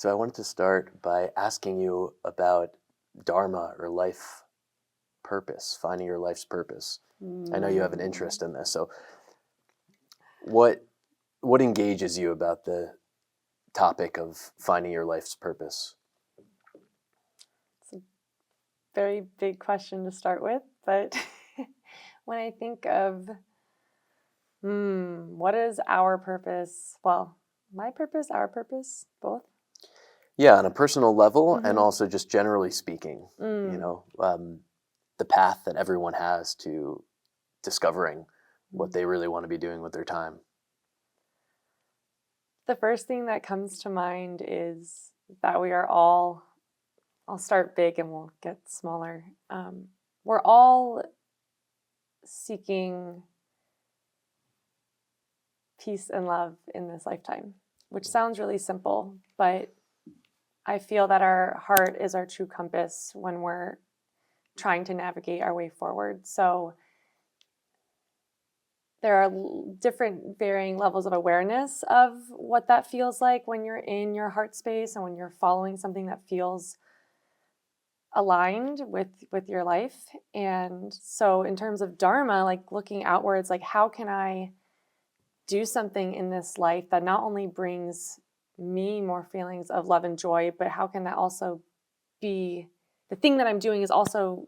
So I wanted to start by asking you about Dharma or life purpose, finding your life's purpose. I know you have an interest in this. So what engages you about the topic of finding your life's purpose? It's a very big question to start with, but when I think of what is our purpose? Well, my purpose, our purpose, both. Yeah, on a personal level and Mm-hmm. also just generally speaking, the path that everyone has to discovering what they really want to be doing with their time. The first thing that comes to mind is that we are all, I'll start big and we'll get smaller. We're all seeking peace and love in this lifetime, which sounds really simple, but I feel that our heart is our true compass when we're trying to navigate our way forward. So there are different varying levels of awareness of what that feels like when you're in your heart space and when you're following something that feels aligned with your life. And so in terms of Dharma, like looking outwards, like how can I do something in this life that not only brings me more feelings of love and joy, but how can that also be the thing that I'm doing is also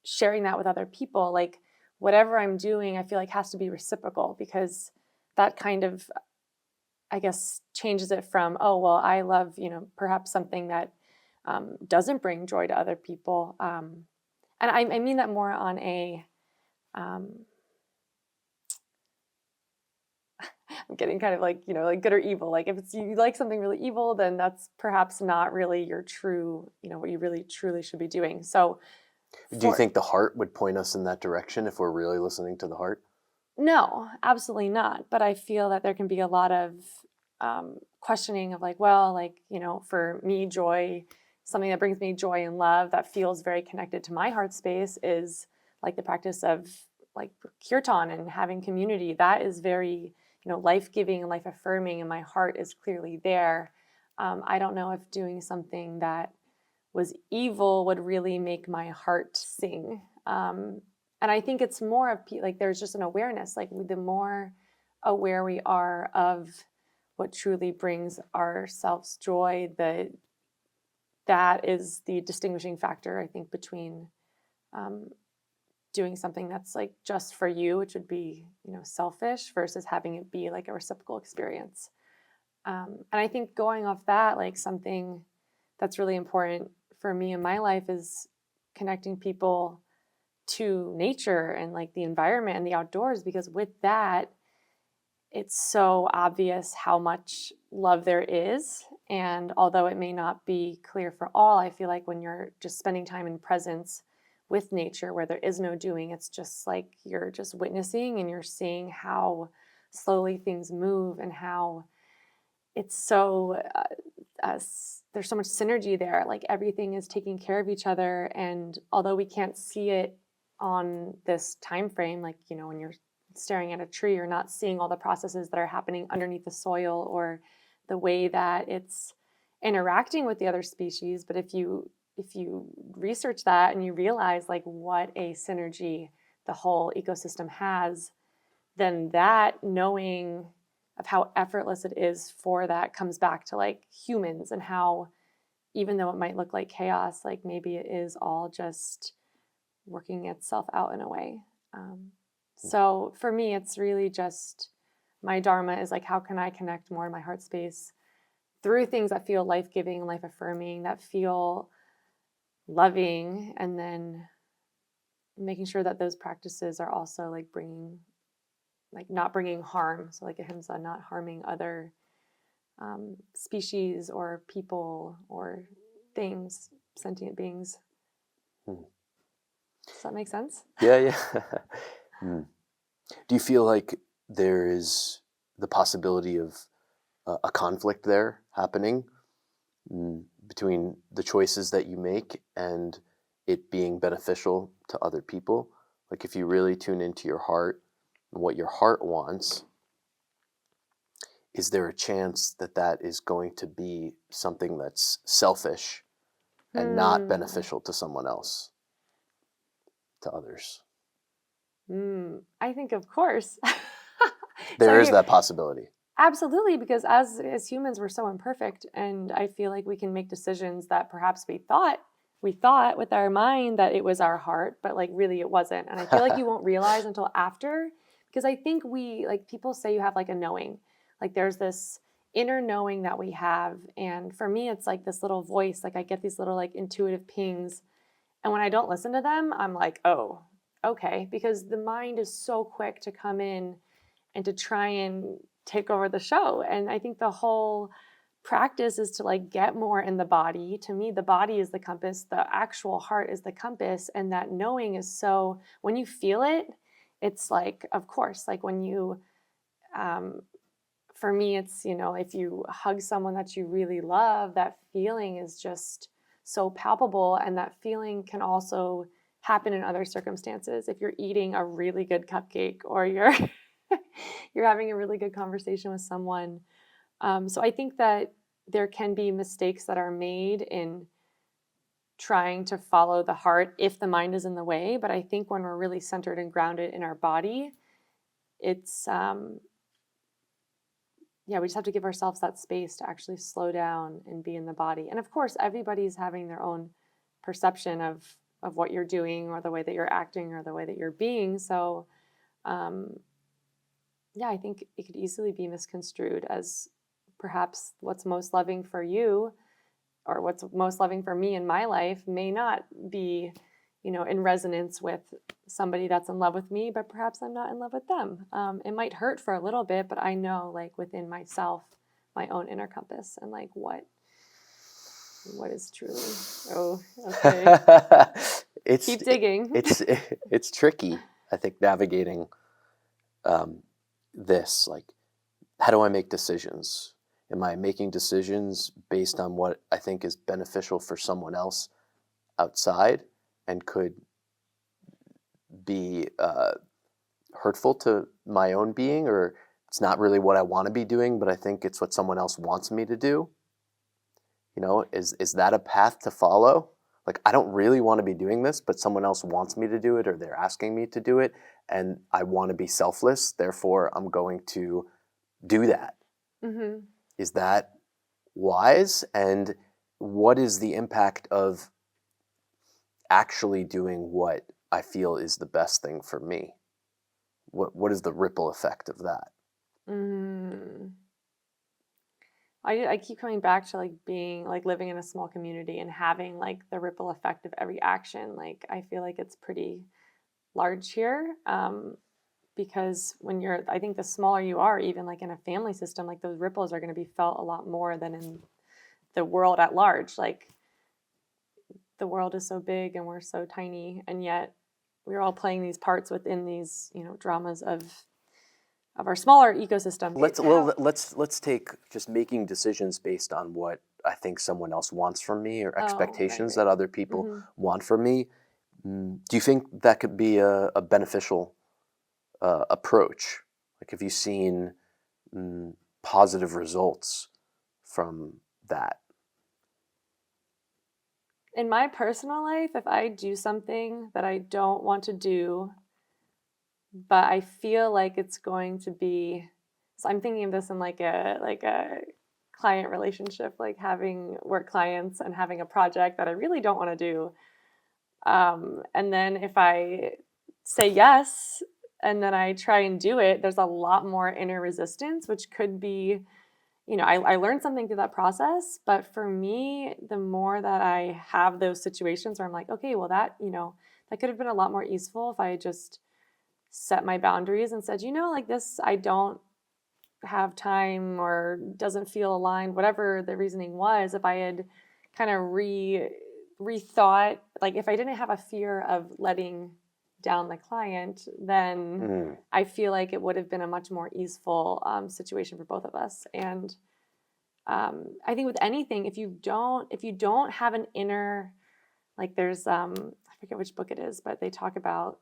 sharing that with other people. Like whatever I'm doing, I feel like has to be reciprocal, because that kind of, I guess, changes it from, oh, well, I love, perhaps something that doesn't bring joy to other people. And I mean that more on a, I'm getting kind of like, like good or evil. Like if it's you like something really evil, then that's perhaps not really your true, what you really truly should be doing. So Do you think the heart would point us in that direction if we're really listening to the heart? No, absolutely not. But I feel that there can be a lot of questioning of like, well, like, for me, joy, something that brings me joy and love that feels very connected to my heart space is like the practice of like kirtan and having community. That is very, life-giving and life-affirming, and my heart is clearly there. I don't know if doing something that was evil would really make my heart sing. And I think it's more of like there's just an awareness. Like the more aware we are of what truly brings ourselves joy, that is the distinguishing factor, I think, between doing something that's like just for you, which would be selfish, versus having it be like a reciprocal experience. And I think going off that, like something that's really important for me in my life is connecting people to nature and like the environment and the outdoors, because with that, it's so obvious how much love there is. And although it may not be clear for all, I feel like when you're just spending time in presence with nature where there is no doing, it's just like you're just witnessing and you're seeing how slowly things move and how it's so there's so much synergy there. Like everything is taking care of each other, and although we can't see it on this time frame, like when you're staring at a tree, you're not seeing all the processes that are happening underneath the soil or the way that it's interacting with the other species. But if you research that and you realize like what a synergy the whole ecosystem has, then that knowing of how effortless it is for that comes back to like humans, and how even though it might look like chaos, like maybe it is all just working itself out in a way. So for me, it's really just my Dharma is like, how can I connect more in my heart space through things that feel life-giving and life-affirming, that feel loving, and then making sure that those practices are also like not bringing harm. So like ahimsa, not harming other species or people or things, sentient beings. Does that make sense? Yeah. Do you feel like there is the possibility of a conflict there happening between the choices that you make and it being beneficial to other people? Like if you really tune into your heart and what your heart wants, is there a chance that that is going to be something that's selfish and not beneficial to someone else, to others? I think, of course. There is that possibility. Absolutely, because as humans, we're so imperfect, and I feel like we can make decisions that perhaps we thought with our mind that it was our heart, but like really it wasn't. And I feel like you won't realize until after, because I think like people say you have like a knowing, like there's this inner knowing that we have, and for me, it's like this little voice, like I get these little like intuitive pings, and when I don't listen to them, I'm like, oh, okay, because the mind is so quick to come in and to try and take over the show. And I think the whole practice is to like get more in the body. To me, the body is the compass, the actual heart is the compass. And that knowing is so, when you feel it, it's like, of course, like when you, for me, it's, if you hug someone that you really love, that feeling is just so palpable. And that feeling can also happen in other circumstances. If you're eating a really good cupcake or you're you're having a really good conversation with someone. So I think that there can be mistakes that are made in trying to follow the heart if the mind is in the way. But I think when we're really centered and grounded in our body, it's, we just have to give ourselves that space to actually slow down and be in the body. And of course, everybody's having their own perception of what you're doing or the way that you're acting or the way that you're being. So, I think it could easily be misconstrued as perhaps what's most loving for you or what's most loving for me in my life may not be, in resonance with somebody that's in love with me, but perhaps I'm not in love with them. It might hurt for a little bit, but I know like within myself, my own inner compass and like what is truly, okay. Keep digging. It's tricky, I think, navigating this. Like, how do I make decisions? Am I making decisions based on what I think is beneficial for someone else outside and could be hurtful to my own being, or it's not really what I want to be doing, but I think it's what someone else wants me to do? Is that a path to follow? Like, I don't really want to be doing this, but someone else wants me to do it, or they're asking me to do it, and I want to be selfless, therefore I'm going to do that. Mm-hmm. Is that wise? And what is the impact of actually doing what I feel is the best thing for me? What is the ripple effect of that? I keep coming back to like being like living in a small community and having like the ripple effect of every action. Like I feel like it's pretty large here, because I think the smaller you are, even like in a family system, like those ripples are going to be felt a lot more than in the world at large. Like the world is so big and we're so tiny, and yet we're all playing these parts within these, dramas of our smaller ecosystem. Let's take just making decisions based on what I think someone else wants from me, or expectations that other people want from me. Do you think that could be a beneficial approach? Like, have you seen positive results from that? In my personal life, if I do something that I don't want to do, but I feel like it's going to be, so I'm thinking of this in like a client relationship, like having work clients and having a project that I really don't want to do. And then if I say yes, and then I try and do it, there's a lot more inner resistance, which could be, I learned something through that process. But for me, the more that I have those situations where I'm like, okay, well that could have been a lot more easeful if I had just set my boundaries and said, like this, I don't have time or doesn't feel aligned, whatever the reasoning was. If I had kind of rethought, like if I didn't have a fear of letting down the client, then I feel like it would have been a much more easeful situation for both of us. And I think with anything, if you don't have an inner, like there's I forget which book it is, but they talk about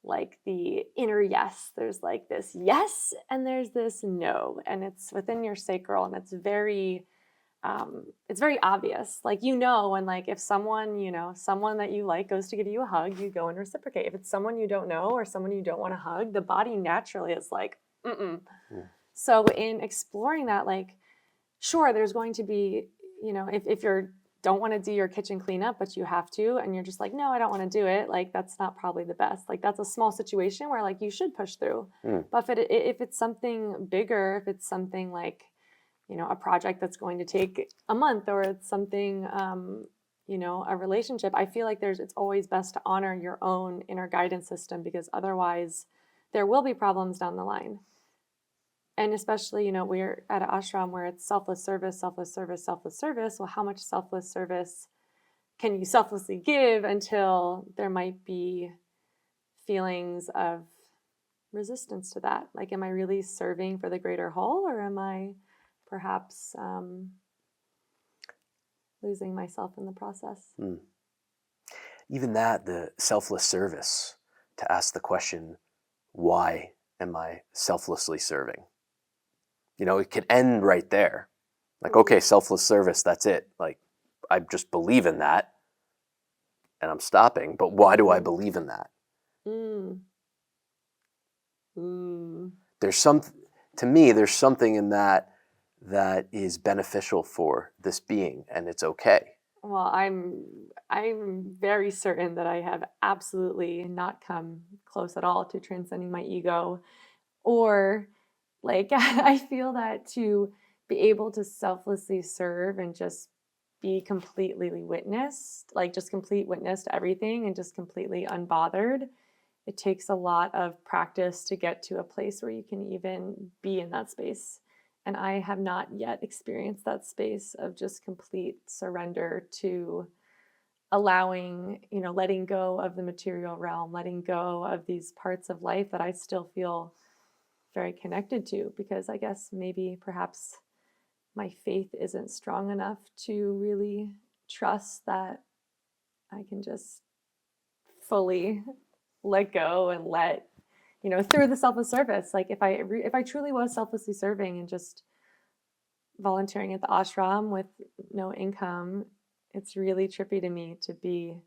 like the inner yes. There's like this yes, and there's this no, and it's within your sacral, and it's very obvious. Like, and like if someone, someone that you like goes to give you a hug, you go and reciprocate. If it's someone you don't know or someone you don't want to hug, the body naturally is like, mm-mm. Yeah. So in exploring that, like, sure, there's going to be, if you don't want to do your kitchen cleanup, but you have to, and you're just like, no, I don't want to do it. Like, that's not probably the best. Like, that's a small situation where like you should push through. But if it's something bigger, if it's something like, a project that's going to take a month, or it's something, a relationship, I feel like it's always best to honor your own inner guidance system, because otherwise there will be problems down the line. And especially, we're at an ashram where it's selfless service, selfless service, selfless service. Well, how much selfless service can you selflessly give until there might be feelings of resistance to that? Like, am I really serving for the greater whole, or am I perhaps losing myself in the process? Even that, the selfless service, to ask the question, why am I selflessly serving? It could end right there. Like, okay, selfless service, that's it. Like, I just believe in that and I'm stopping. But why do I believe in that? To me, there's something in that is beneficial for this being, and it's okay. Well, I'm very certain that I have absolutely not come close at all to transcending my ego, or like, I feel that to be able to selflessly serve and just be completely witnessed, like just complete witness to everything and just completely unbothered, it takes a lot of practice to get to a place where you can even be in that space. And I have not yet experienced that space of just complete surrender to allowing, letting go of the material realm, letting go of these parts of life that I still feel very connected to, because I guess perhaps my faith isn't strong enough to really trust that I can just fully let go and let, through the selfless service. Like, if I truly was selflessly serving and just volunteering at the ashram with no income, it's really trippy to me to be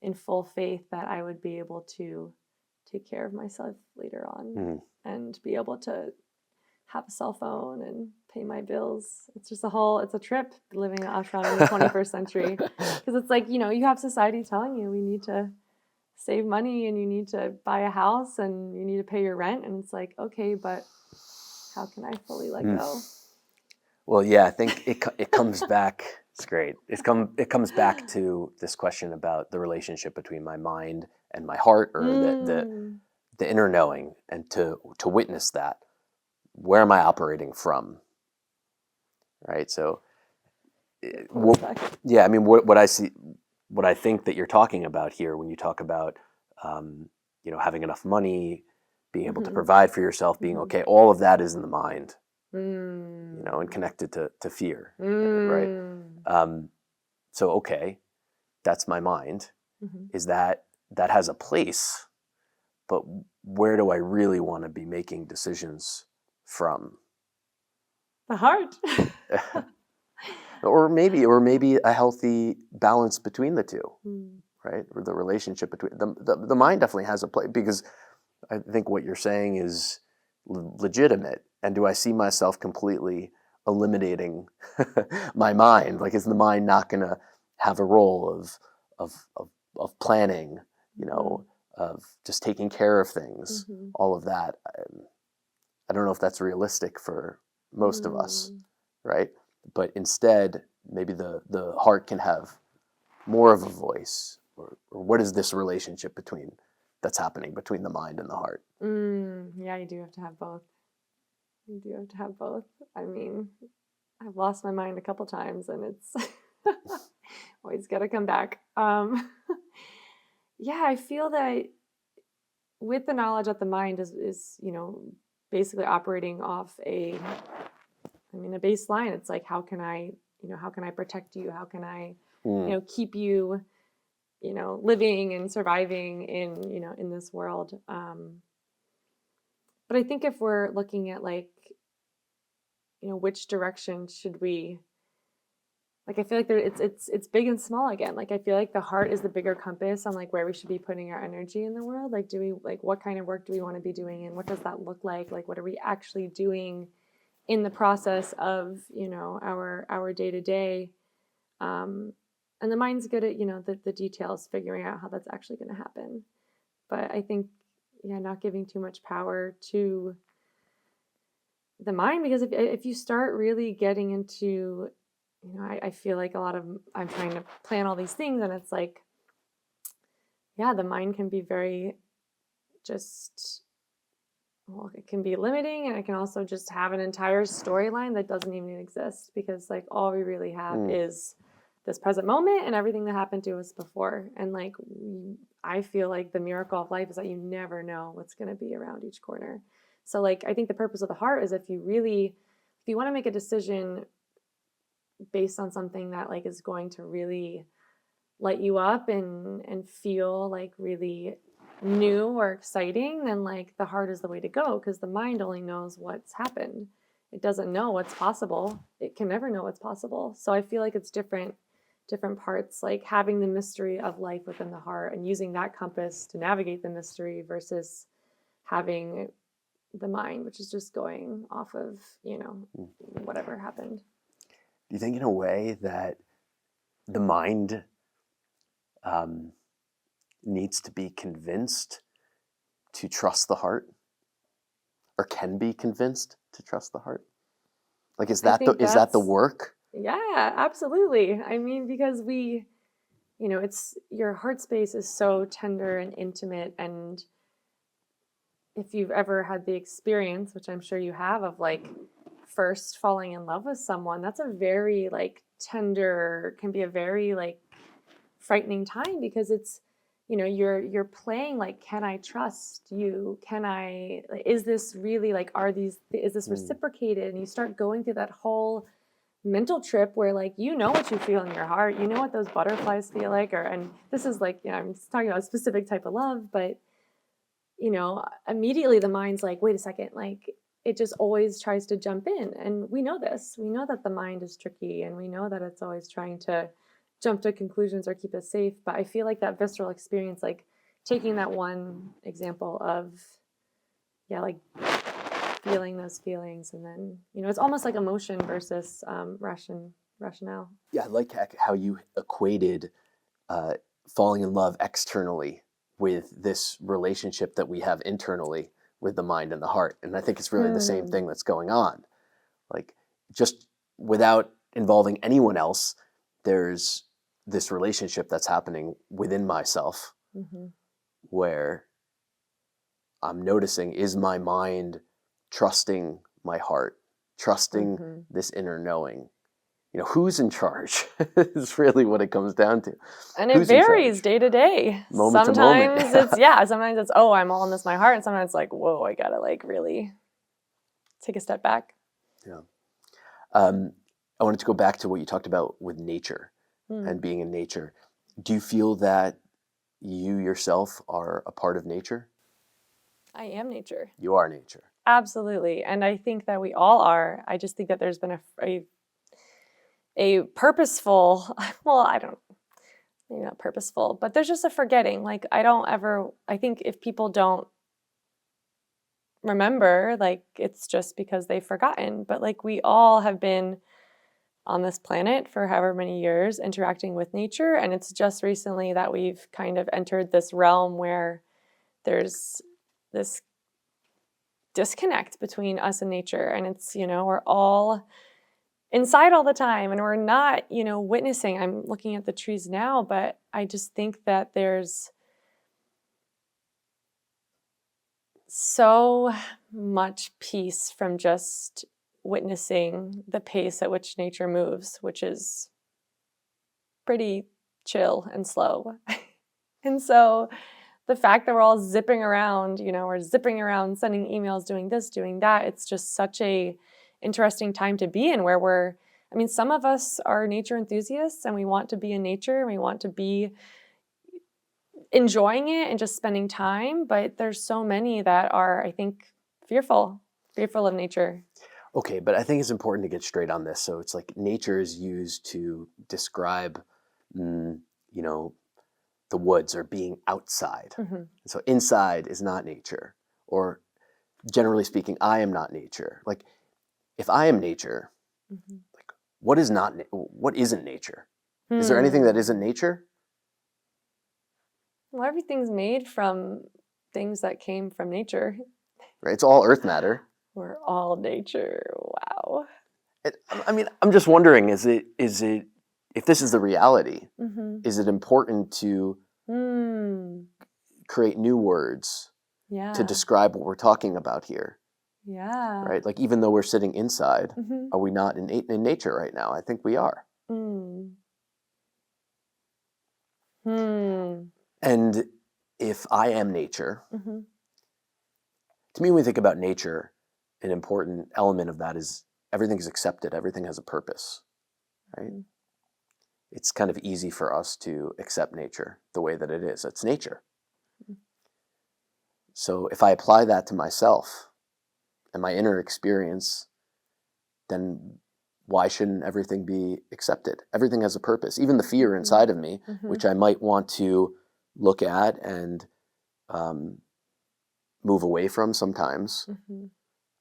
in full faith that I would be able to take care of myself later on and be able to have a cell phone and pay my bills. It's just it's a trip living in ashram in the 21st century. Because it's like, you have society telling you we need to save money and you need to buy a house and you need to pay your rent. And it's like, okay, but how can I fully let go? Well, yeah, I think it comes back. It's great. It comes back to this question about the relationship between my mind and my heart, or the inner knowing, and to witness that. Where am I operating from? Right. So, yeah. I mean, what I see, what I think that you're talking about here when you talk about, having enough money, being able to provide for yourself, being okay. All of that is in the mind. And connected to fear, right? So, okay, that's my mind. Is that has a place, but where do I really want to be making decisions from? The heart. or maybe a healthy balance between the two, right? Or the relationship between the mind definitely has a place, because I think what you're saying is legitimate. And do I see myself completely eliminating my mind? Like, is the mind not going to have a role of planning, of just taking care of things, all of that? I don't know if that's realistic for most of us, right? But instead, maybe the heart can have more of a voice, or what is this relationship that's happening between the mind and the heart? Yeah, you do have to have both. You do have to have both. I mean, I've lost my mind a couple times, and it's always got to come back. Yeah, I feel that with the knowledge that the mind is basically operating off a baseline. It's like, how can I protect you? How can I, keep you you know, living and surviving in, you know, in this world. But I think if we're looking at like, you know, which direction should we, like, I feel like it's big and small again. Like, I feel like the heart is the bigger compass on like where we should be putting our energy in the world. Like, do we, like, what kind of work do we want to be doing, and what does that look like? Like, what are we actually doing in the process of, you know, our day to day? And the mind's good at, you know, the details, figuring out how that's actually going to happen. But I think, yeah, not giving too much power to the mind, because if you start really getting into, you know, I feel like a lot of, I'm trying to plan all these things, and it's like, yeah, the mind can be very just, well, it can be limiting, and it can also just have an entire storyline that doesn't even exist, because like all we really have is this present moment and everything that happened to us before. And like, I feel like the miracle of life is that you never know what's going to be around each corner. So like, I think the purpose of the heart is if you want to make a decision based on something that like is going to really light you up and feel like really new or exciting, then like the heart is the way to go, because the mind only knows what's happened. It doesn't know what's possible. It can never know what's possible. So I feel like it's different parts, like having the mystery of life within the heart and using that compass to navigate the mystery versus having the mind, which is just going off of, you know, whatever happened. Do you think in a way that the mind needs to be convinced to trust the heart, or can be convinced to trust the heart? Like, is that the work? Yeah, absolutely. I mean, because we, you know, it's, your heart space is so tender and intimate. And if you've ever had the experience, which I'm sure you have, of like first falling in love with someone, that's a very like tender, can be a very like frightening time, because it's, you know, you're playing like, can I trust you? Can I, is this really like, is this reciprocated? And you start going through that whole mental trip where like, you know what you feel in your heart, you know what those butterflies feel like, and this is like, you know, I'm talking about a specific type of love, but you know, immediately the mind's like, wait a second, like it just always tries to jump in. And we know this, we know that the mind is tricky, and we know that it's always trying to jump to conclusions or keep us safe. But I feel like that visceral experience, like taking that one example of, yeah, like feeling those feelings, and then, you know, it's almost like emotion versus rationale. Yeah, I like how you equated falling in love externally with this relationship that we have internally with the mind and the heart. And I think it's really the same thing that's going on. Like, just without involving anyone else, there's this relationship that's happening within myself, where I'm noticing, is my mind trusting my heart, trusting this inner knowing? You know, who's in charge is really what it comes down to. And it varies day to day. Moment sometimes to moment. Sometimes it's, oh, I'm all in this my heart. And sometimes it's like, whoa, I gotta like really take a step back. Yeah. I wanted to go back to what you talked about with nature and being in nature. Do you feel that you yourself are a part of nature? I am nature. You are nature. Absolutely. And I think that we all are. I just think that there's been a purposeful, well, I don't, maybe not purposeful, but there's just a forgetting. Like, I think if people don't remember, like, it's just because they've forgotten. But like, we all have been on this planet for however many years interacting with nature. And it's just recently that we've kind of entered this realm where there's this disconnect between us and nature. And it's, you know, we're all inside all the time, and we're not, you know, witnessing. I'm looking at the trees now, but I just think that there's so much peace from just witnessing the pace at which nature moves, which is pretty chill and slow. And so the fact that we're all zipping around, you know, we're zipping around, sending emails, doing this, doing that, it's just such a interesting time to be in, where some of us are nature enthusiasts and we want to be in nature and we want to be enjoying it and just spending time, but there's so many that are, I think, fearful of nature. Okay, but I think it's important to get straight on this. So it's like nature is used to describe, the woods or being outside. Mm-hmm. So inside is not nature, or generally speaking, I am not nature. Like if I am nature, Mm-hmm. like what isn't nature? Is there anything that isn't nature? Well, everything's made from things that came from nature. Right? It's all earth matter. We're all nature. Wow. I mean, I'm just wondering, is it if this is the reality, Mm-hmm. is it important to create new words to describe what we're talking about here? Yeah. Right? Like even though we're sitting inside, Mm-hmm. are we not in nature right now? I think we are. And if I am nature, Mm-hmm. to me, when we think about nature, an important element of that is everything is accepted. Everything has a purpose, right? Mm-hmm. It's kind of easy for us to accept nature the way that it is. It's nature. Mm-hmm. So if I apply that to myself and my inner experience, then why shouldn't everything be accepted? Everything has a purpose. Even the fear inside of me, mm-hmm. which I might want to look at and move away from sometimes, mm-hmm.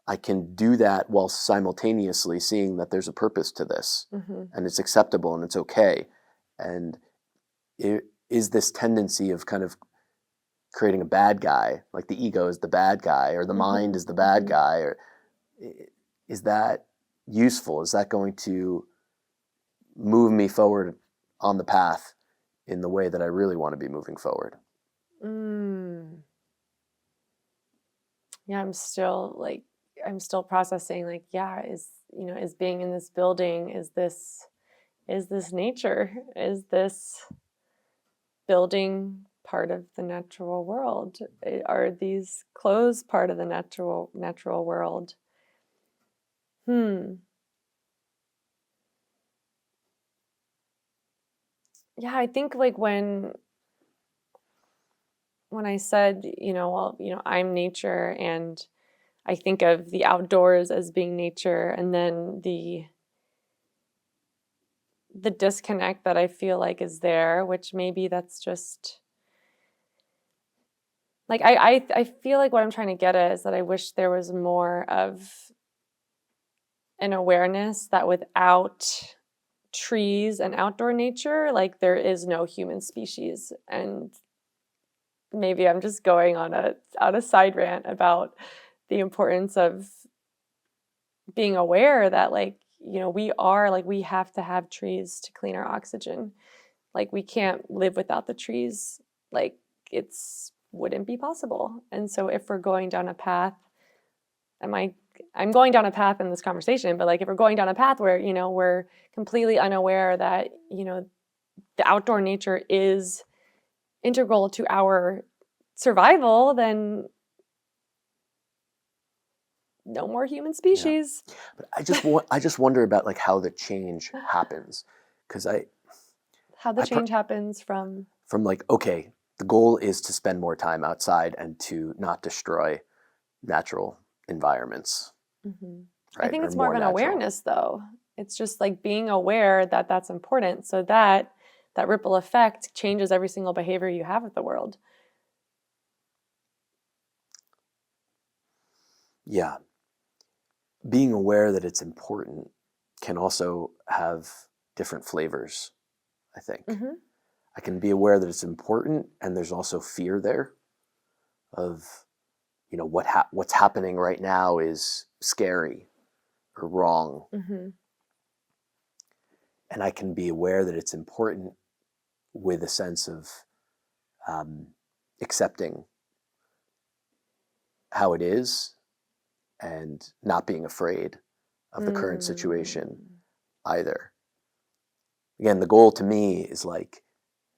I can do that while simultaneously seeing that there's a purpose to this, mm-hmm. and it's acceptable and it's okay. And it is this tendency of kind of creating a bad guy, like the ego is the bad guy or the mm-hmm. mind is the bad mm-hmm. guy, or is that useful? Is that going to move me forward on the path in the way that I really want to be moving forward? Yeah, I'm still processing, like, yeah, is being in this building, is this nature? Is this building part of the natural world? Are these clothes part of the natural world? Yeah, I think like when I said, I'm nature, and I think of the outdoors as being nature, and then the disconnect that I feel like is there, which maybe that's just like I feel like what I'm trying to get at is that I wish there was more of an awareness that without trees and outdoor nature, like there is no human species. And maybe I'm just going on a side rant about the importance of being aware that, like, we have to have trees to clean our oxygen. Like, we can't live without the trees. Like, wouldn't be possible. And so if we're going down a path, I'm going down a path in this conversation, but like if we're going down a path where, we're completely unaware that, the outdoor nature is integral to our survival, then no more human species. Yeah. But I just wonder about like how the change happens, because how the change happens from like, okay, the goal is to spend more time outside and to not destroy natural environments. Mm-hmm. Right? I think it's more of an awareness, though. It's just like being aware that that's important, so that ripple effect changes every single behavior you have with the world. Yeah. Being aware that it's important can also have different flavors, I think. Mm-hmm. I can be aware that it's important, and there's also fear there of, what's happening right now is scary or wrong. Mm-hmm. And I can be aware that it's important with a sense of accepting how it is and not being afraid of the current situation either. Again, the goal to me is like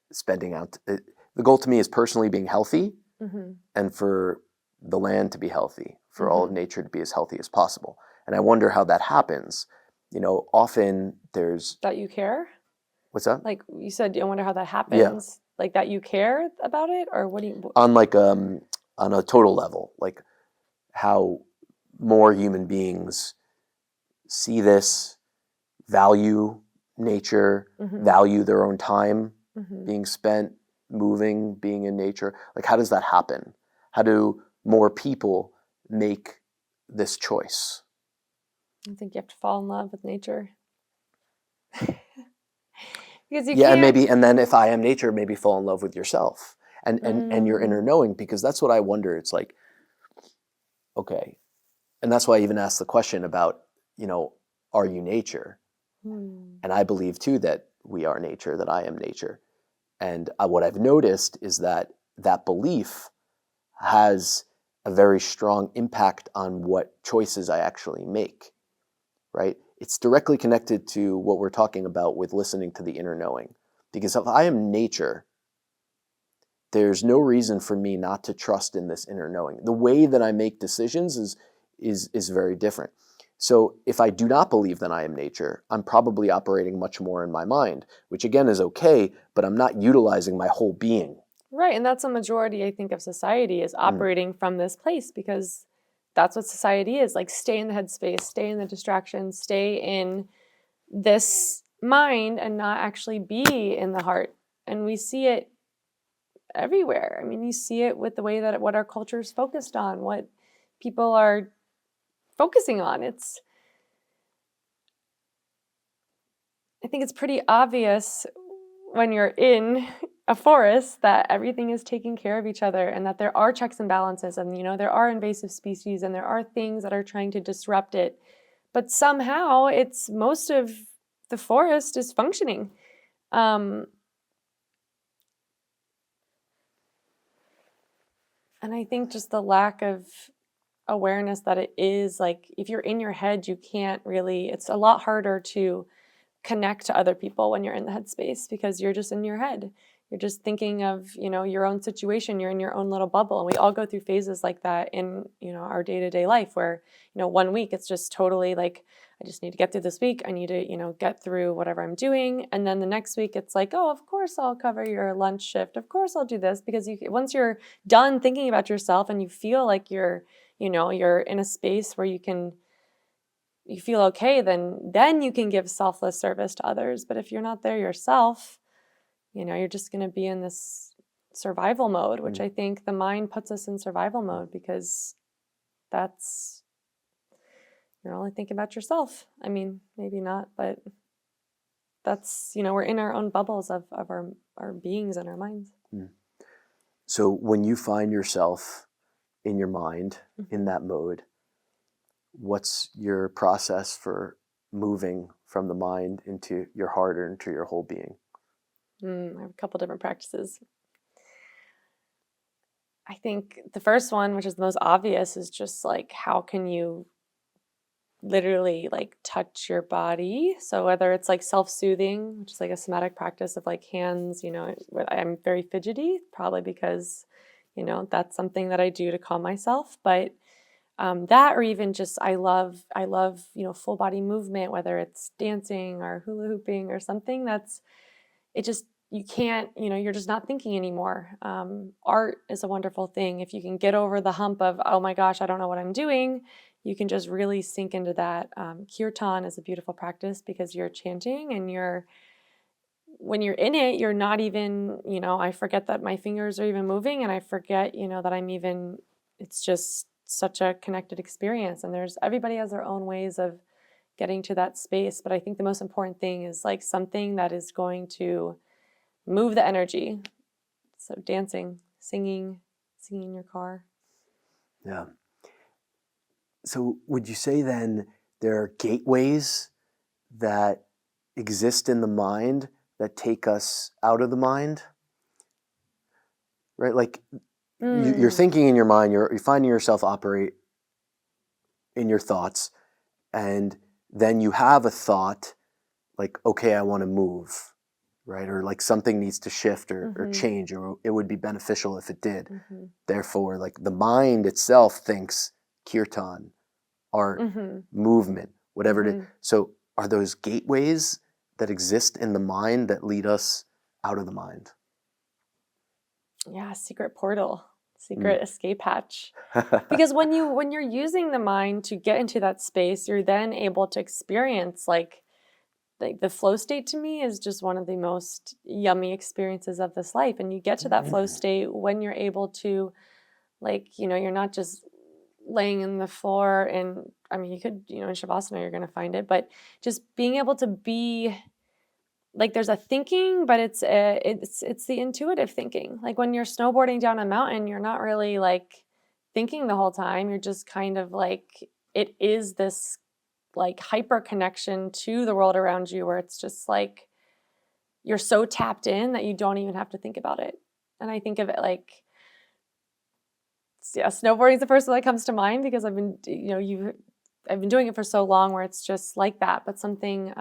the goal to me is personally being healthy, mm-hmm. and for the land to be healthy, for mm-hmm. all of nature to be as healthy as possible. And I wonder how that happens. Often there's... That you care? What's that? Like you said, I wonder how that happens. like that you care about it, or what do you? On like on a total level, like how more human beings see this, value nature, value their own time being spent moving, being in nature. Like, how does that happen? How do more people make this choice? I think you have to fall in love with nature. Because you Yeah, can't. and then if I am nature, maybe fall in love with yourself and your inner knowing, because that's what I wonder. It's like, okay, and that's why I even asked the question about, are you nature? And I believe too that we are nature, that I am nature. And what I've noticed is that that belief has a very strong impact on what choices I actually make, right? It's directly connected to what we're talking about with listening to the inner knowing. Because if I am nature, there's no reason for me not to trust in this inner knowing. The way that I make decisions is very different. So if I do not believe that I am nature, I'm probably operating much more in my mind, which again is okay, but I'm not utilizing my whole being. Right, and that's a majority, I think, of society is operating from this place, because that's what society is. Like, stay in the headspace, stay in the distractions, stay in this mind and not actually be in the heart. And we see it everywhere. I mean, you see it with the way that what our culture is focused on, what people are focusing on. I think it's pretty obvious when you're in a forest that everything is taking care of each other, and that there are checks and balances, and there are invasive species, and there are things that are trying to disrupt it. But somehow it's most of the forest is functioning. And I think just the lack of awareness that it is like, if you're in your head, you can't really, it's a lot harder to connect to other people when you're in the headspace, because you're just in your head. You're just thinking of, your own situation. You're in your own little bubble. And we all go through phases like that in, our day-to-day life, where, 1 week it's just totally like, I just need to get through this week. I need to, get through whatever I'm doing. And then the next week it's like, oh, of course I'll cover your lunch shift. Of course I'll do this, because once you're done thinking about yourself and you feel like you're in a space where you feel okay, then you can give selfless service to others. But if you're not there yourself, you're just going to be in this survival mode, which I think the mind puts us in survival mode, because you're only thinking about yourself. I mean, maybe not, but that's, we're in our own bubbles of our beings and our minds. So when you find yourself in your mind, in that mode, what's your process for moving from the mind into your heart or into your whole being? I have a couple different practices. I think the first one, which is the most obvious, is just like, how can you literally like touch your body? So whether it's like self-soothing, which is like a somatic practice of like hands, I'm very fidgety, probably because, that's something that I do to calm myself. But that, or even just, I love, full body movement, whether it's dancing or hula hooping or something you can't, you're just not thinking anymore. Art is a wonderful thing. If you can get over the hump of, oh my gosh, I don't know what I'm doing, you can just really sink into that. Kirtan is a beautiful practice, because you're chanting and when you're in it, you're not even, I forget that my fingers are even moving, and I forget, that it's just such a connected experience. And everybody has their own ways of getting to that space. But I think the most important thing is like something that is going to move the energy. So dancing, singing in your car. Yeah. So would you say then there are gateways that exist in the mind that take us out of the mind? Right? Like you're thinking in your mind, you're finding yourself operate in your thoughts, and then you have a thought like, okay, I want to move, right? Or like something needs to shift or change, or it would be beneficial if it did. Therefore, like the mind itself thinks kirtan, art, movement, whatever it is. So are those gateways that exist in the mind that lead us out of the mind? Yeah, secret portal, Mm. secret escape hatch. Because when you're using the mind to get into that space, you're then able to experience like the flow state. To me is just one of the most yummy experiences of this life, and you get to that flow state when you're able to, like, you're not just laying in the floor, and I mean, you could, in shavasana you're going to find it, but just being able to be like, there's a thinking, but it's the intuitive thinking. Like when you're snowboarding down a mountain, you're not really like thinking the whole time. You're just kind of like, it is this like hyper connection to the world around you, where it's just like you're so tapped in that you don't even have to think about it. And I think of it like, yeah, snowboarding is the first one that comes to mind, because I've been doing it for so long, where it's just like that. But something,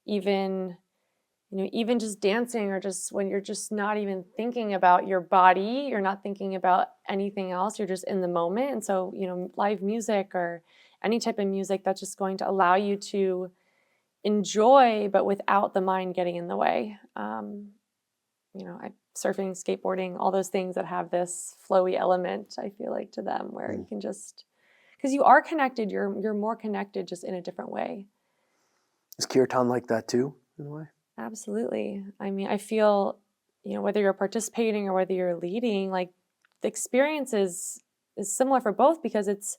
even even just dancing, or just when you're just not even thinking about your body, you're not thinking about anything else, you're just in the moment. And so, live music or any type of music that's just going to allow you to enjoy, but without the mind getting in the way. Surfing, skateboarding, all those things that have this flowy element, I feel like, to them, where you can just, because you are connected, you're more connected, just in a different way. Is kirtan like that too, in a way? Absolutely. I mean, I feel, whether you're participating or whether you're leading, like the experience is similar for both, because it's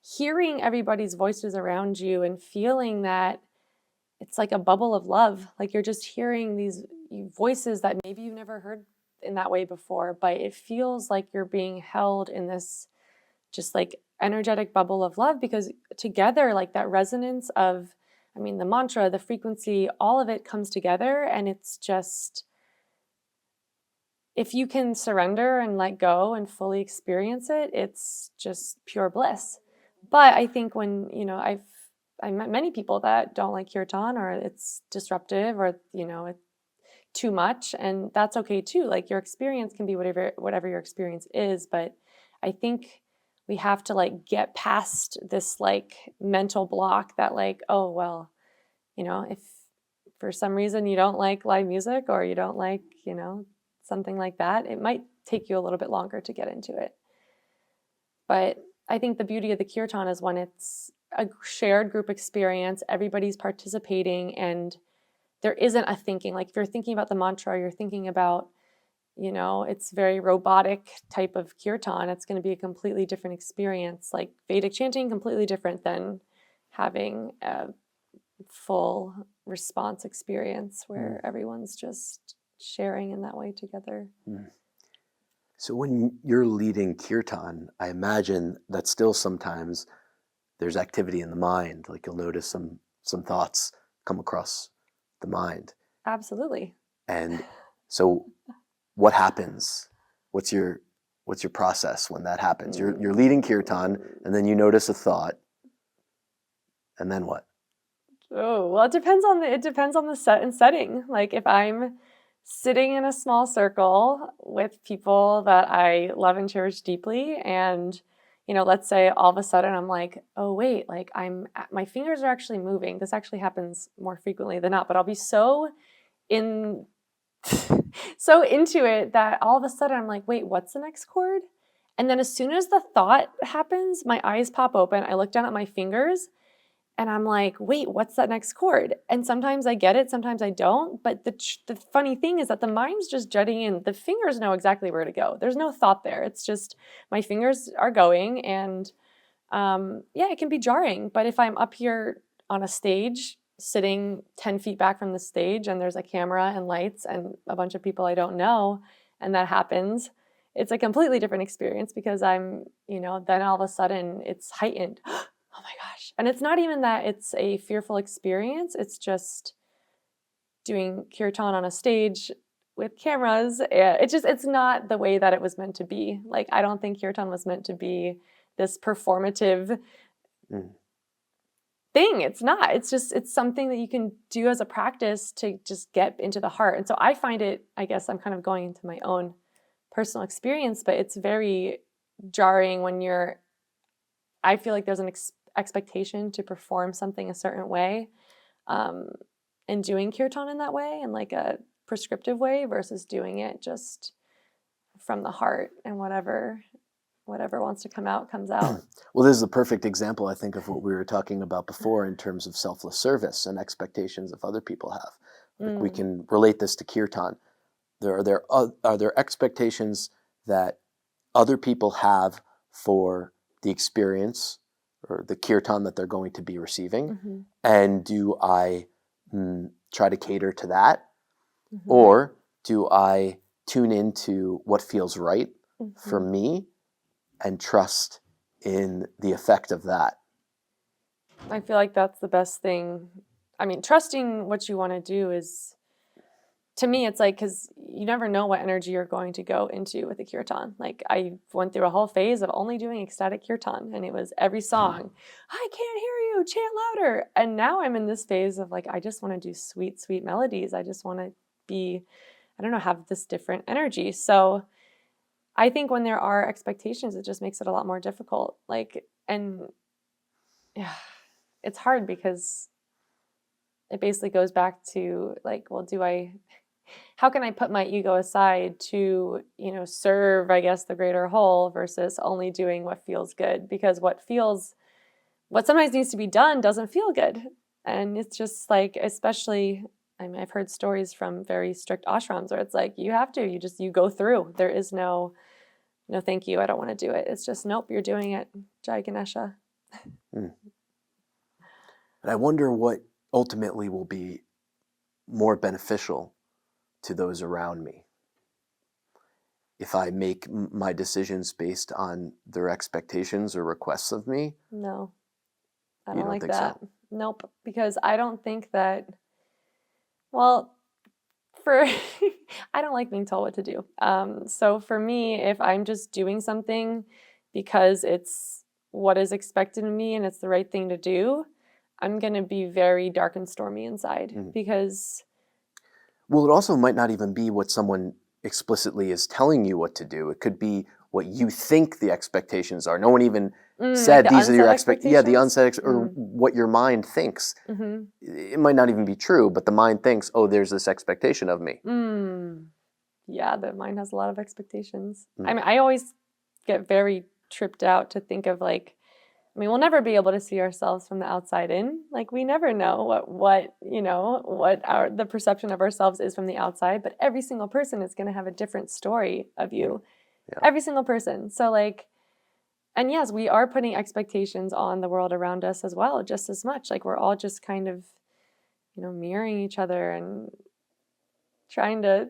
hearing everybody's voices around you and feeling that it's like a bubble of love. Like you're just hearing these voices that maybe you've never heard in that way before, but it feels like you're being held in this just like energetic bubble of love, because together, like that resonance of, I mean, the mantra, the frequency, all of it comes together. And it's just, if you can surrender and let go and fully experience it, it's just pure bliss. But I think when, I met many people that don't like kirtan, or it's disruptive, or, it's too much. And that's okay too. Like your experience can be whatever your experience is. But I think we have to like get past this like mental block that like, oh, well, if for some reason you don't like live music, or you don't like, something like that, it might take you a little bit longer to get into it. But I think the beauty of the kirtan is when it's a shared group experience, everybody's participating, and there isn't a thinking. Like if you're thinking about the mantra, you're thinking about, it's very robotic type of kirtan. It's going to be a completely different experience. Like Vedic chanting, completely different than having a full response experience where everyone's just sharing in that way together. So when you're leading kirtan, I imagine that still sometimes there's activity in the mind. Like you'll notice some thoughts come across the mind. Absolutely. And so what happens? What's your process when that happens? You're leading kirtan, and then you notice a thought, and then what? Oh, well, it depends on the set and setting. Like if I'm sitting in a small circle with people that I love and cherish deeply, and let's say all of a sudden I'm like, oh wait, like my fingers are actually moving. This actually happens more frequently than not, but I'll be so in so into it that all of a sudden I'm like, wait, what's the next chord? And then as soon as the thought happens, my eyes pop open. I look down at my fingers, and I'm like, wait, what's that next chord? And sometimes I get it, sometimes I don't. But the funny thing is that the mind's just jutting in. The fingers know exactly where to go. There's no thought there. It's just my fingers are going. And yeah, it can be jarring. But if I'm up here on a stage, sitting 10 feet back from the stage, and there's a camera and lights and a bunch of people I don't know, and that happens, it's a completely different experience, because I'm, then all of a sudden it's heightened. Oh my gosh. And it's not even that it's a fearful experience. It's just doing kirtan on a stage with cameras. It's not the way that it was meant to be. Like, I don't think kirtan was meant to be this performative thing. It's not. It's something that you can do as a practice to just get into the heart. And so I find it, I guess I'm kind of going into my own personal experience, but it's very jarring when I feel like there's an expectation to perform something a certain way, and doing kirtan in that way, in like a prescriptive way, versus doing it just from the heart, and whatever wants to come out comes out. Well, this is a perfect example, I think, of what we were talking about before in terms of selfless service and expectations of other people have. Like we can relate this to kirtan. Are there expectations that other people have for the experience or the kirtan that they're going to be receiving? And do I try to cater to that? Or do I tune into what feels right for me and trust in the effect of that? I feel like that's the best thing. I mean, trusting what you want to do is, to me, it's like, because you never know what energy you're going to go into with a kirtan. Like, I went through a whole phase of only doing ecstatic kirtan, and it was every song, I can't hear you, chant louder. And now I'm in this phase of like, I just want to do sweet, sweet melodies. I just want to be, I don't know, have this different energy. So I think when there are expectations, it just makes it a lot more difficult. Like, and yeah, it's hard because it basically goes back to like, well, how can I put my ego aside to, serve, I guess, the greater whole versus only doing what feels good? Because what sometimes needs to be done doesn't feel good. And it's just like, especially, I mean, I've heard stories from very strict ashrams where it's like, you go through. There is no, thank you, I don't want to do it. It's just, nope, you're doing it. Jai Ganesha. And I wonder what ultimately will be more beneficial to those around me. If I make my decisions based on their expectations or requests of me? No, I You don't don't like think that. so? Nope, because I don't think that, well, I don't like being told what to do. So for me, if I'm just doing something because it's what is expected of me and it's the right thing to do, I'm going to be very dark and stormy inside because... Well, it also might not even be what someone explicitly is telling you what to do. It could be what you think the expectations are. No one even said like these are your expectations. Yeah, the unsaid or what your mind thinks. It might not even be true, but the mind thinks, oh, there's this expectation of me. Yeah, the mind has a lot of expectations. I mean, I always get very tripped out to think of like, I mean, we'll never be able to see ourselves from the outside in. Like, we never know what the perception of ourselves is from the outside, but every single person is going to have a different story of you. Yeah. Every single person. So like, and yes, we are putting expectations on the world around us as well, just as much. Like, we're all just kind of, mirroring each other and trying to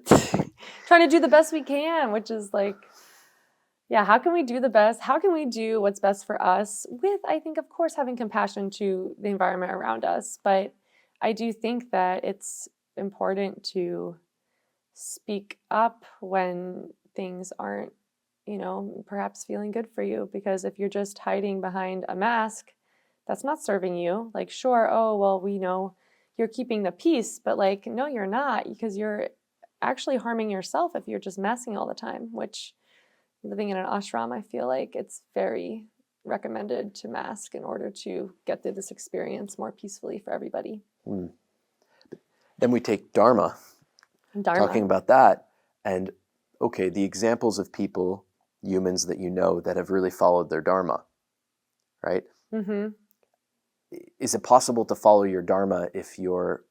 do the best we can, which is like, yeah, how can we do the best? How can we do what's best for us with, I think, of course, having compassion to the environment around us. But I do think that it's important to speak up when things aren't, perhaps feeling good for you. Because if you're just hiding behind a mask, that's not serving you. Like, sure, oh, well, we know you're keeping the peace, but like, no, you're not, because you're actually harming yourself if you're just masking all the time, which... Living in an ashram, I feel like it's very recommended to mask in order to get through this experience more peacefully for everybody. Then we take Dharma, talking about that, and okay, the examples of people, humans that you know that have really followed their Dharma, right? Is it possible to follow your Dharma if you're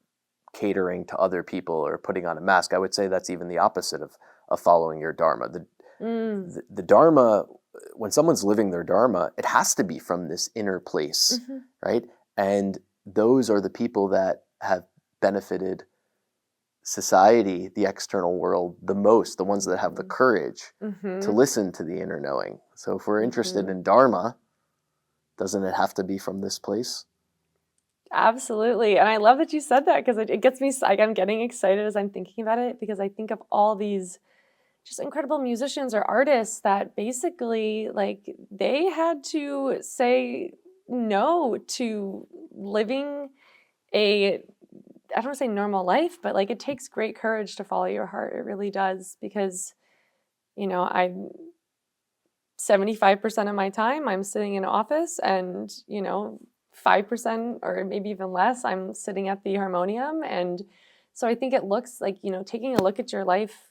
catering to other people or putting on a mask? I would say that's even the opposite of following your Dharma. The Dharma, when someone's living their Dharma, it has to be from this inner place, right? And those are the people that have benefited society, the external world, the most, the ones that have the courage to listen to the inner knowing. So if we're interested in Dharma, doesn't it have to be from this place? Absolutely. And I love that you said that, because it gets me, like, I'm getting excited as I'm thinking about it, because I think of all these just incredible musicians or artists that basically, like, they had to say no to living I don't want to say normal life, but like, it takes great courage to follow your heart. It really does, because, I'm 75% of my time I'm sitting in an office, and 5% or maybe even less I'm sitting at the harmonium. And so I think it looks like, taking a look at your life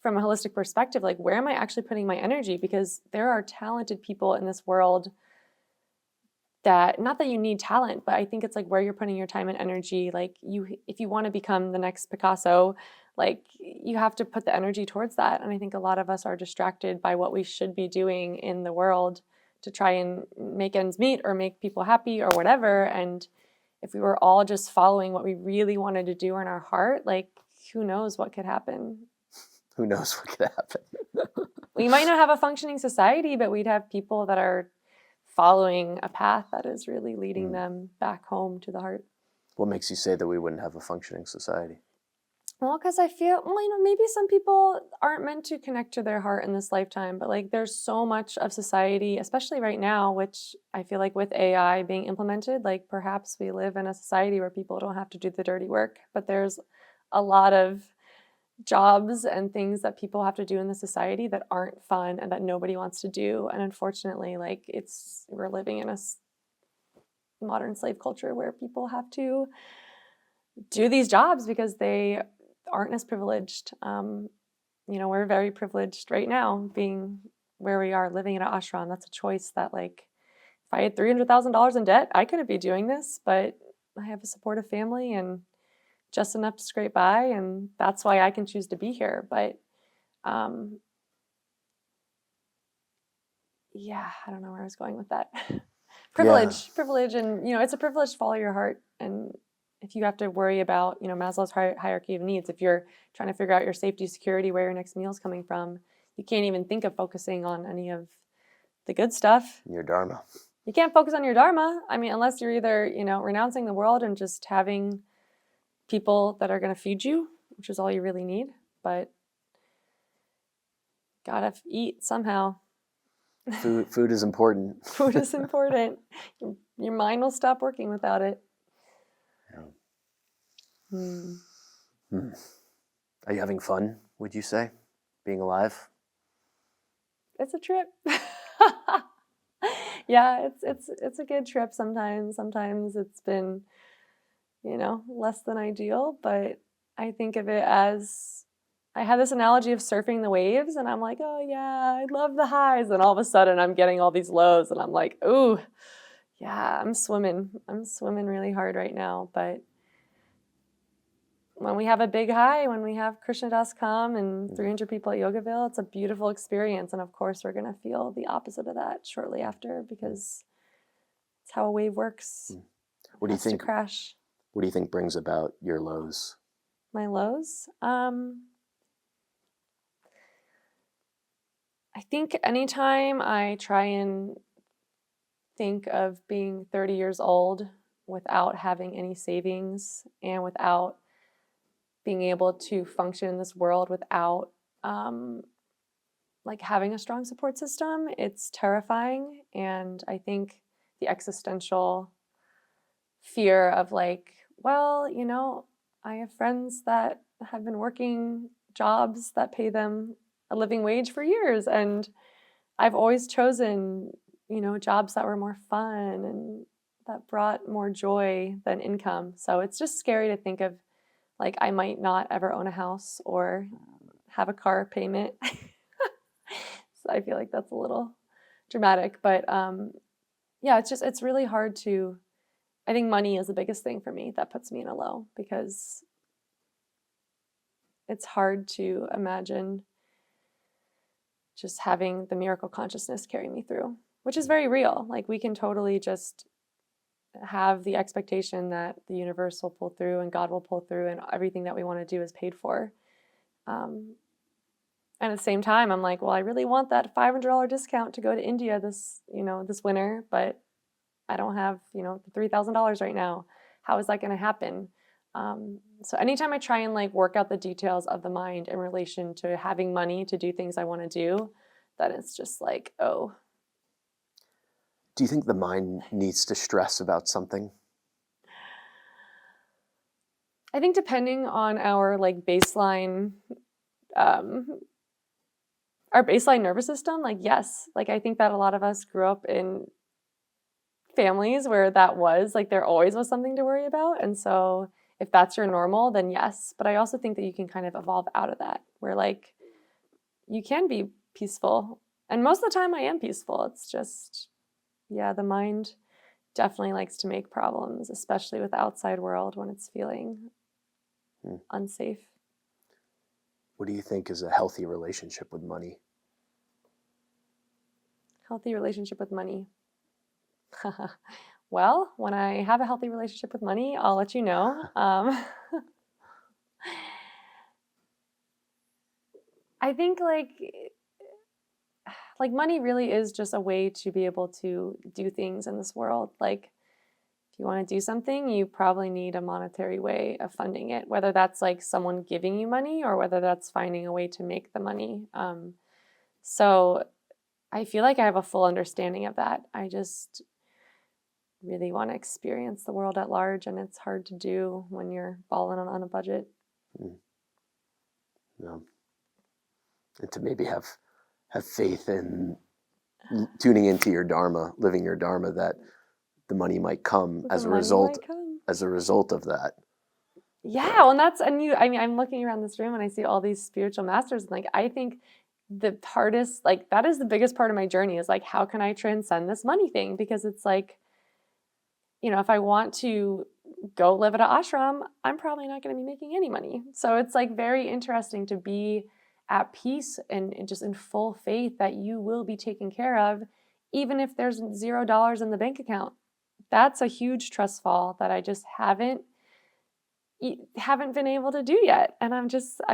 from a holistic perspective, like, where am I actually putting my energy? Because there are talented people in this world that, not that you need talent, but I think it's like where you're putting your time and energy. Like, if you want to become the next Picasso, like, you have to put the energy towards that. And I think a lot of us are distracted by what we should be doing in the world to try and make ends meet or make people happy or whatever. And if we were all just following what we really wanted to do in our heart, like, who knows what could happen? Who knows what could happen? We might not have a functioning society, but we'd have people that are following a path that is really leading them back home to the heart. What makes you say that we wouldn't have a functioning society? Well, because I feel, maybe some people aren't meant to connect to their heart in this lifetime, but like, there's so much of society, especially right now, which I feel like with AI being implemented, like, perhaps we live in a society where people don't have to do the dirty work, but there's a lot of jobs and things that people have to do in the society that aren't fun and that nobody wants to do. And unfortunately, like, we're living in a modern slave culture where people have to do these jobs because they aren't as privileged. We're very privileged right now being where we are, living in an ashram. That's a choice that, like, if I had $300,000 in debt, I couldn't be doing this, but I have a supportive family and just enough to scrape by, and that's why I can choose to be here. But yeah, I don't know where I was going with that. Privilege, and it's a privilege to follow your heart. And if you have to worry about, Maslow's hierarchy of needs, if you're trying to figure out your safety, security, where your next meal is coming from, you can't even think of focusing on any of the good stuff. Your Dharma. You can't focus on your Dharma. I mean, unless you're either, renouncing the world and just having people that are going to feed you, which is all you really need, but gotta eat somehow. Food is important. Food is important. Your mind will stop working without it. Yeah. Are you having fun, would you say, being alive? It's a trip. Yeah, it's a good trip sometimes. Sometimes it's been, less than ideal, but I think of it as, I had this analogy of surfing the waves, and I'm like, oh yeah, I love the highs, and all of a sudden I'm getting all these lows, and I'm like, ooh, yeah, I'm swimming really hard right now. But when we have a big high, when we have Krishna Das come and 300 people at Yogaville, it's a beautiful experience. And of course, we're going to feel the opposite of that shortly after, because it's how a wave works. What do you think? To crash. What do you think brings about your lows? My lows? I think anytime I try and think of being 30 years old without having any savings and without being able to function in this world without having a strong support system, it's terrifying. And I think the existential fear of I have friends that have been working jobs that pay them a living wage for years, and I've always chosen jobs that were more fun and that brought more joy than income. So it's just scary to think of, I might not ever own a house or have a car payment. So I feel like that's a little dramatic, but it's really hard to, I think money is the biggest thing for me that puts me in a low, because it's hard to imagine just having the miracle consciousness carry me through, which is very real. We can totally just have the expectation that the universe will pull through and God will pull through and everything that we want to do is paid for. And at the same time, I'm like, well, I really want that $500 discount to go to India this winter, but I don't have, the $3,000 right now. How is that going to happen? So anytime I try and work out the details of the mind in relation to having money to do things I want to do, then it's just oh. Do you think the mind needs to stress about something? I think depending on our baseline, our baseline nervous system, yes. I think that a lot of us grew up in families where that was there always was something to worry about. And so if that's your normal, then yes. But I also think that you can kind of evolve out of that, where you can be peaceful. And most of the time I am peaceful. It's just, yeah, the mind definitely likes to make problems, especially with the outside world when it's feeling unsafe. What do you think is a healthy relationship with money? Healthy relationship with money. Well, when I have a healthy relationship with money, I'll let you know. I think like money really is just a way to be able to do things in this world. Like if you want to do something, you probably need a monetary way of funding it, whether that's like someone giving you money or whether that's finding a way to make the money. So I feel like I have a full understanding of that. I just really want to experience the world at large, and it's hard to do when you're balling on a budget. No. And to maybe have faith in tuning into your Dharma, living your Dharma, that the money might come as a result of that. Yeah, well, I mean, I'm looking around this room and I see all these spiritual masters, and like I think the hardest, like that is the biggest part of my journey, is like, how can I transcend this money thing? Because it's like, if I want to go live at an ashram, I'm probably not going to be making any money. So it's like very interesting to be at peace and just in full faith that you will be taken care of, even if there's $0 in the bank account. That's a huge trust fall that I just haven't been able to do yet. And I'm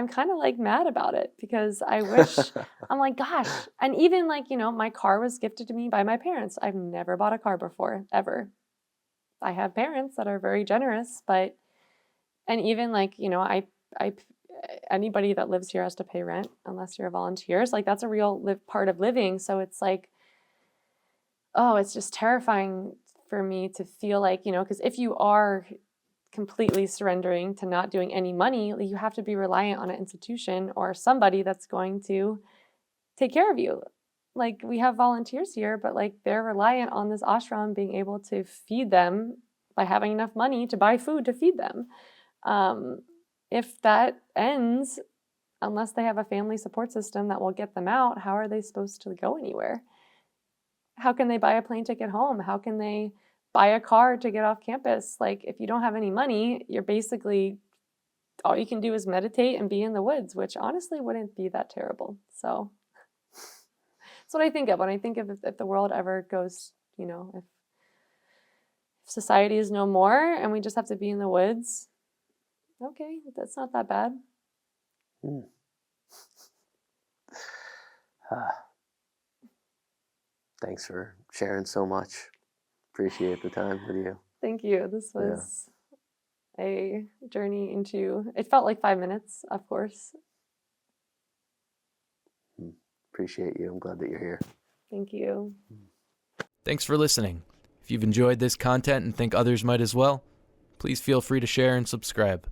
kind of like mad about it, because I wish, I'm like, gosh. And even like, my car was gifted to me by my parents. I've never bought a car before, ever. I have parents that are very generous, and even like, anybody that lives here has to pay rent unless you're a volunteer. So like that's a real part of living. So it's like, oh, it's just terrifying for me to feel like, because if you are completely surrendering to not doing any money, you have to be reliant on an institution or somebody that's going to take care of you. Like we have volunteers here, but like they're reliant on this ashram being able to feed them by having enough money to buy food to feed them. If that ends, unless they have a family support system that will get them out, how are they supposed to go anywhere? How can they buy a plane ticket home? How can they buy a car to get off campus? Like if you don't have any money, you're basically, all you can do is meditate and be in the woods, which honestly wouldn't be that terrible. So that's what I think of when I think of if the world ever goes, if society is no more and we just have to be in the woods, okay, that's not that bad. Thanks for sharing so much. Appreciate the time with you. Thank you. This was a journey into, it felt like 5 minutes, of course. Appreciate you. I'm glad that you're here. Thank you. Thanks for listening. If you've enjoyed this content and think others might as well, please feel free to share and subscribe.